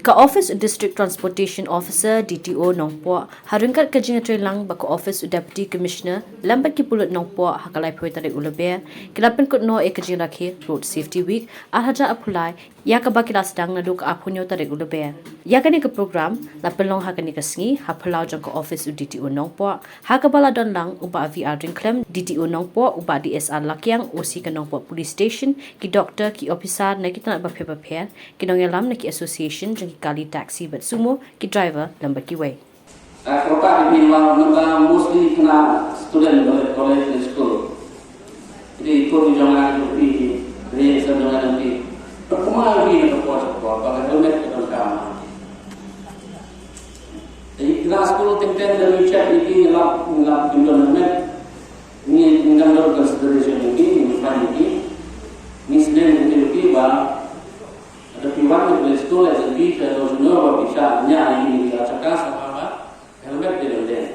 Ka Office District Transportation Officer DTO Nongpo harungkat ke Jingrakhe lang ba ka Office Deputy Commissioner lambat ki Pulit Nongpo hakalai phoi tarik ulabe kilapen kut no e ke Jingrakhe Road Safety Week arhaja apulai ya ka ba kila sedang naduk apunyo tarik ulabe ya kani ke program la pelong hakani ke sngi hapulau jang ka Office DTO Nongpo hakabala don lang uba VR ringklem DTO Nongpo uba DSR lakyang OC ke Nongpo Police Station ki doktor ki officer na kita nak ba phe ki nongelam na ki association ki kali taxi but sumo ki driver lambat ki way. Propak ini mostly kena student college and school. Jadi ikut jangan pergi dari jangan nanti. Perkembangan ini terpaksa bagai helmet terutama. Jadi kelas school tenten dan cek ini lap helmet ini mengambil consideration ini misalnya ini sedang menjadi bah ada piwang di sekolah yang bisa atau semua bisa ini diacakkan sama helmet di dalam.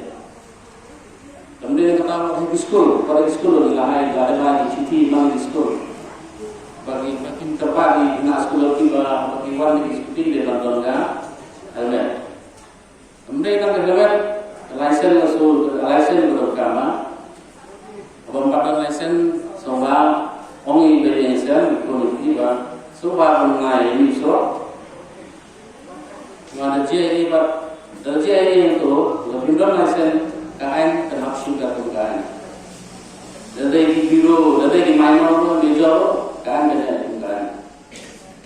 Kemudian kata di sekolah, pada sekolah nilai ada lagi citi mang di sekolah. Bagi makin tepat di sekolah tiba piwang di sekolah di dalam helmet. Kemudian kan helmet license beragama, pembakaran license soal ongi berlicense ikut tiba. Sobat mengenai ini so, mana JI pak, JI itu lebih dulu license kain terhadap sudah kain. Dari di biro, dari di minor tu di jauh kain ada.